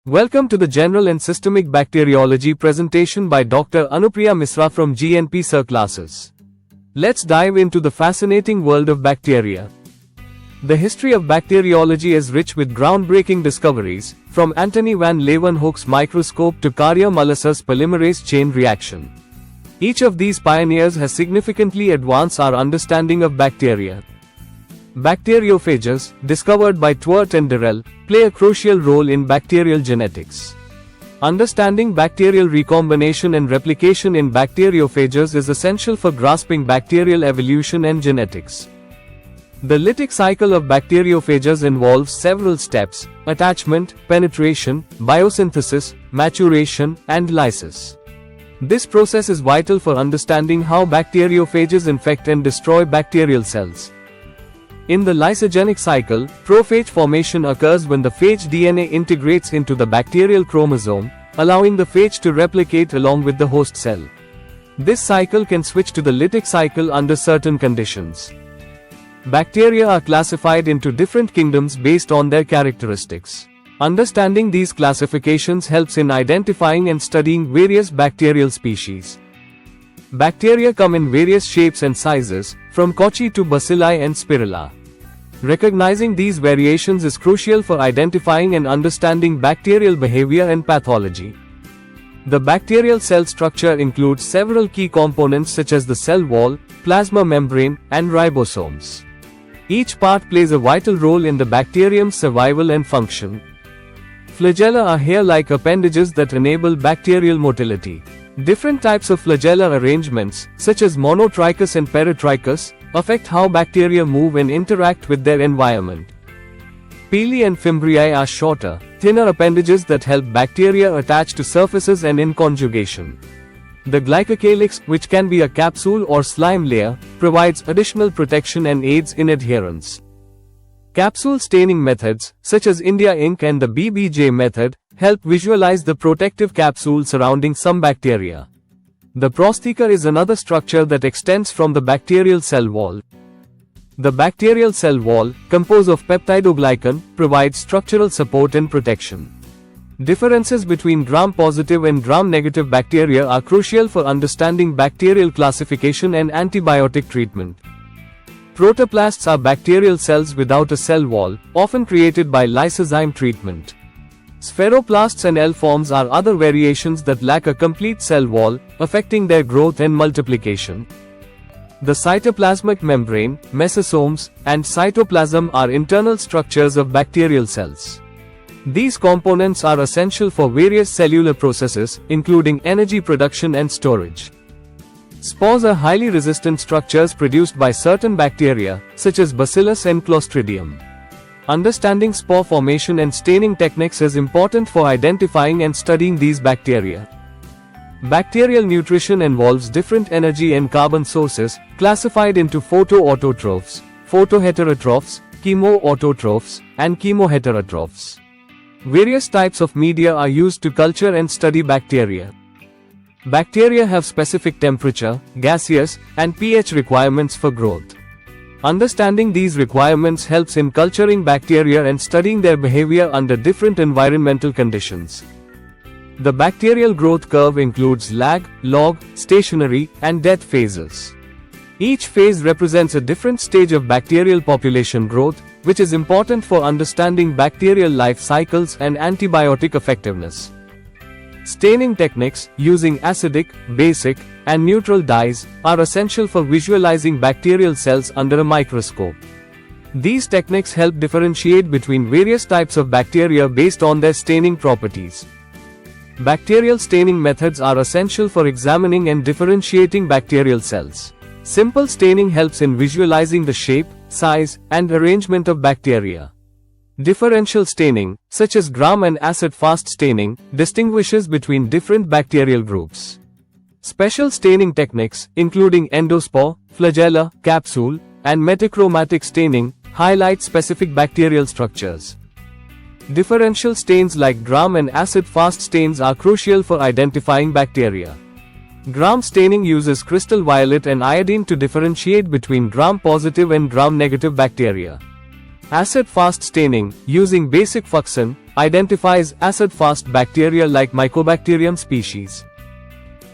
Welcome to the General and Systemic Bacteriology presentation by Dr. Anupriya Misra from GNP Sir Classes. Let's dive into the fascinating world of bacteria. The history of bacteriology is rich with groundbreaking discoveries, from Antony van Leeuwenhoek's microscope to Carrier Mulliser's polymerase chain reaction. Each of these pioneers has significantly advanced our understanding of bacteria. Bacteriophages, discovered by Twert and Durrell, play a crucial role in bacterial genetics. Understanding bacterial recombination and replication in bacteriophages is essential for grasping bacterial evolution and genetics. The lytic cycle of bacteriophages involves several steps: attachment, penetration, biosynthesis, maturation, and lysis. This process is vital for understanding how bacteriophages infect and destroy bacterial cells. In the lysogenic cycle, prophage formation occurs when the phage DNA integrates into the bacterial chromosome, allowing the phage to replicate along with the host cell. This cycle can switch to the lytic cycle under certain conditions. Bacteria are classified into different kingdoms based on their characteristics. Understanding these classifications helps in identifying and studying various bacterial species. Bacteria come in various shapes and sizes, from cocci to bacilli and spirilla. Recognizing these variations is crucial for identifying and understanding bacterial behavior and pathology. The bacterial cell structure includes several key components such as the cell wall, plasma membrane, and ribosomes. Each part plays a vital role in the bacterium's survival and function. Flagella are hair-like appendages that enable bacterial motility. Different types of flagella arrangements, such as monotrichous and peritrichous, affect how bacteria move and interact with their environment. Pili and fimbriae are shorter, thinner appendages that help bacteria attach to surfaces and in conjugation. The glycocalyx, which can be a capsule or slime layer, provides additional protection and aids in adherence. Capsule staining methods, such as India ink and the BBJ method, help visualize the protective capsule surrounding some bacteria. The prostheca is another structure that extends from the bacterial cell wall. The bacterial cell wall, composed of peptidoglycan, provides structural support and protection. Differences between gram-positive and gram-negative bacteria are crucial for understanding bacterial classification and antibiotic treatment. Protoplasts are bacterial cells without a cell wall, often created by lysozyme treatment. Spheroplasts and L-forms are other variations that lack a complete cell wall, affecting their growth and multiplication. The cytoplasmic membrane, mesosomes, and cytoplasm are internal structures of bacterial cells. These components are essential for various cellular processes, including energy production and storage. Spores are highly resistant structures produced by certain bacteria, such as Bacillus and Clostridium. Understanding spore formation and staining techniques is important for identifying and studying these bacteria. Bacterial nutrition involves different energy and carbon sources, classified into photoautotrophs, photoheterotrophs, chemoautotrophs, and chemoheterotrophs. Various types of media are used to culture and study bacteria. Bacteria have specific temperature, gaseous, and pH requirements for growth. Understanding these requirements helps in culturing bacteria and studying their behavior under different environmental conditions. The bacterial growth curve includes lag, log, stationary, and death phases. Each phase represents a different stage of bacterial population growth, which is important for understanding bacterial life cycles and antibiotic effectiveness. Staining techniques, using acidic, basic, and neutral dyes, are essential for visualizing bacterial cells under a microscope. These techniques help differentiate between various types of bacteria based on their staining properties. Bacterial staining methods are essential for examining and differentiating bacterial cells. Simple staining helps in visualizing the shape, size, and arrangement of bacteria. Differential staining, such as gram and acid-fast staining, distinguishes between different bacterial groups. Special staining techniques, including endospore, flagella, capsule, and metachromatic staining, highlight specific bacterial structures. Differential stains like gram and acid-fast stains are crucial for identifying bacteria. Gram staining uses crystal violet and iodine to differentiate between gram-positive and gram-negative bacteria. Acid-fast staining, using basic fuchsin, identifies acid-fast bacteria like Mycobacterium species.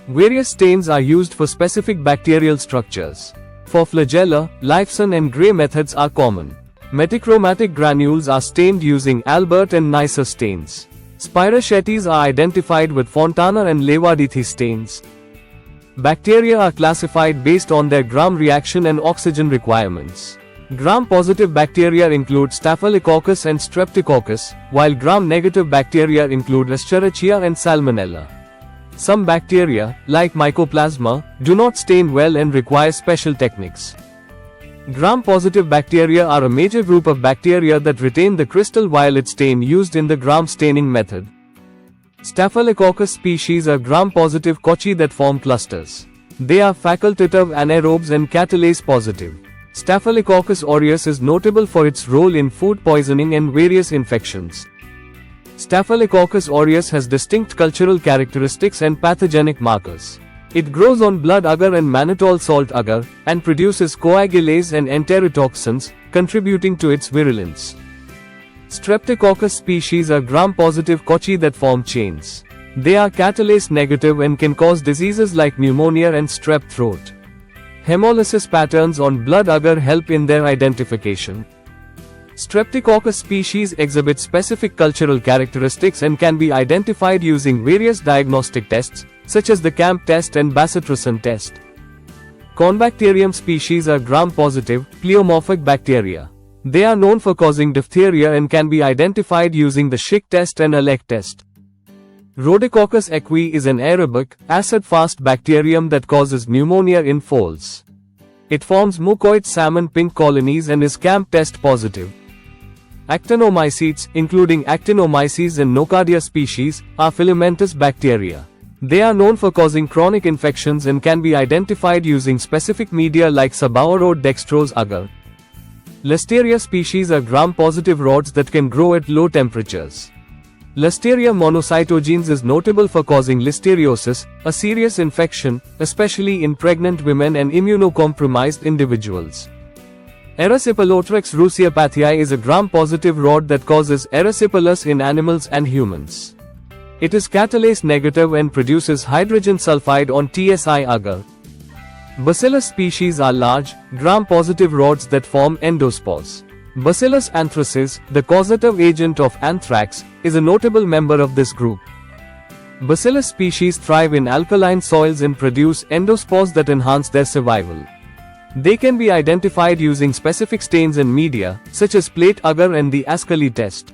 Various stains are used for specific bacterial structures. For flagella, Lifeson and Gray methods are common. Metachromatic granules are stained using Albert and Neisser stains. Spirochetes are identified with Fontana and Levadithi stains. Bacteria are classified based on their Gram reaction and oxygen requirements. Gram-positive bacteria include Staphylococcus and Streptococcus, while Gram-negative bacteria include Escherichia and Salmonella. Some bacteria, like Mycoplasma, do not stain well and require special techniques. Gram-positive bacteria are a major group of bacteria that retain the crystal violet stain used in the Gram staining method. Staphylococcus species are Gram-positive cocci that form clusters. They are facultative anaerobes and catalase positive. Staphylococcus aureus is notable for its role in food poisoning and various infections. Staphylococcus aureus has distinct cultural characteristics and pathogenic markers. It grows on blood agar and mannitol salt agar, and produces coagulase and enterotoxins, contributing to its virulence. Streptococcus species are Gram-positive cocci that form chains. They are catalase negative and can cause diseases like pneumonia and strep throat. Hemolysis patterns on blood agar help in their identification. Streptococcus species exhibit specific cultural characteristics and can be identified using various diagnostic tests, such as the CAMP test and bacitracin test. Corynebacterium species are Gram-positive, pleomorphic bacteria. They are known for causing diphtheria and can be identified using the Schick test and Alec test. Rhodococcus equi is an aerobic, acid-fast bacterium that causes pneumonia in foals. It forms mucoid salmon pink colonies and is CAMP test positive. Actinomycetes, including actinomyces and nocardia species, are filamentous bacteria. They are known for causing chronic infections and can be identified using specific media like Sabaurode dextrose agar. Listeria species are Gram-positive rods that can grow at low temperatures. Listeria monocytogenes is notable for causing listeriosis, a serious infection, especially in pregnant women and immunocompromised individuals. Erysipelothrix ruseopathiae is a Gram-positive rod that causes erysipelas in animals and humans. It is catalase negative and produces hydrogen sulfide on TSI agar. Bacillus species are large, Gram-positive rods that form endospores. Bacillus anthracis, the causative agent of anthrax, is a notable member of this group. Bacillus species thrive in alkaline soils and produce endospores that enhance their survival. They can be identified using specific stains and media, such as plate agar and the Ascoli test.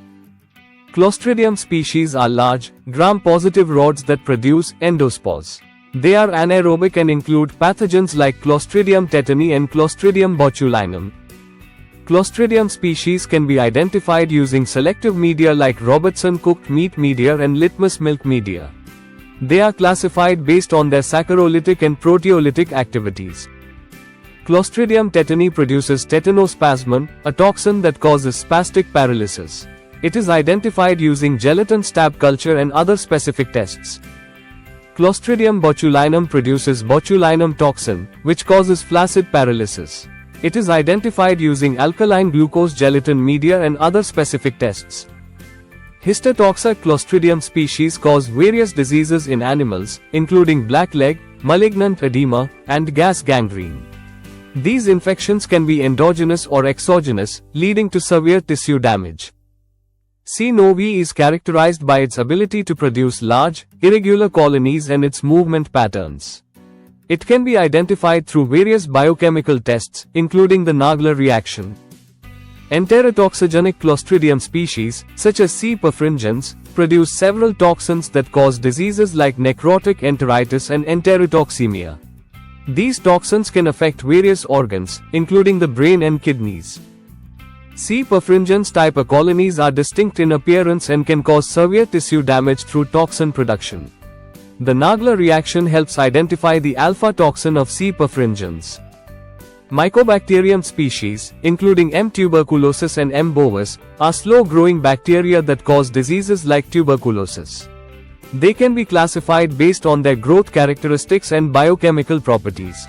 Clostridium species are large, Gram-positive rods that produce endospores. They are anaerobic and include pathogens like Clostridium tetani and Clostridium botulinum. Clostridium species can be identified using selective media like Robertson cooked meat media and litmus milk media. They are classified based on their saccharolytic and proteolytic activities. Clostridium tetani produces tetanospasmon, a toxin that causes spastic paralysis. It is identified using gelatin stab culture and other specific tests. Clostridium botulinum produces botulinum toxin, which causes flaccid paralysis. It is identified using alkaline glucose gelatin media and other specific tests. Histotoxic Clostridium species cause various diseases in animals, including blackleg, malignant edema, and gas gangrene. These infections can be endogenous or exogenous, leading to severe tissue damage. C. novi is characterized by its ability to produce large, irregular colonies and its movement patterns. It can be identified through various biochemical tests, including the Nagler reaction. Enterotoxigenic Clostridium species, such as C. perfringens, produce several toxins that cause diseases like necrotic enteritis and enterotoxemia. These toxins can affect various organs, including the brain and kidneys. C. perfringens type A colonies are distinct in appearance and can cause severe tissue damage through toxin production. The Nagler reaction helps identify the alpha toxin of C. perfringens. Mycobacterium species, including M. tuberculosis and M. bovis, are slow-growing bacteria that cause diseases like tuberculosis. They can be classified based on their growth characteristics and biochemical properties.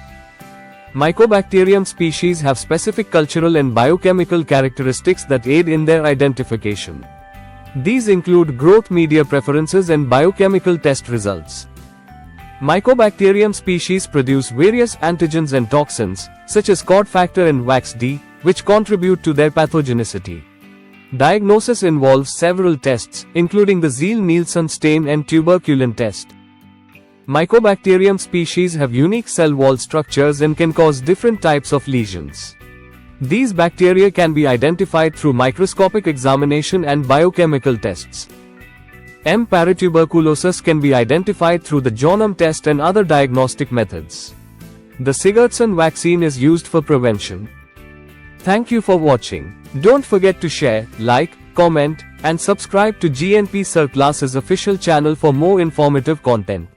Mycobacterium species have specific cultural and biochemical characteristics that aid in their identification. These include growth media preferences and biochemical test results. Mycobacterium species produce various antigens and toxins, such as cod factor and wax-D, which contribute to their pathogenicity. Diagnosis involves several tests, including the Zeal-Nielsen stain and tuberculin test. Mycobacterium species have unique cell wall structures and can cause different types of lesions. These bacteria can be identified through microscopic examination and biochemical tests. M. paratuberculosis can be identified through the genome test and other diagnostic methods. The Sigurdsson vaccine is used for prevention. Thank you for watching. Don't forget to share, like, comment, and subscribe to GNP Sir Class's official channel for more informative content.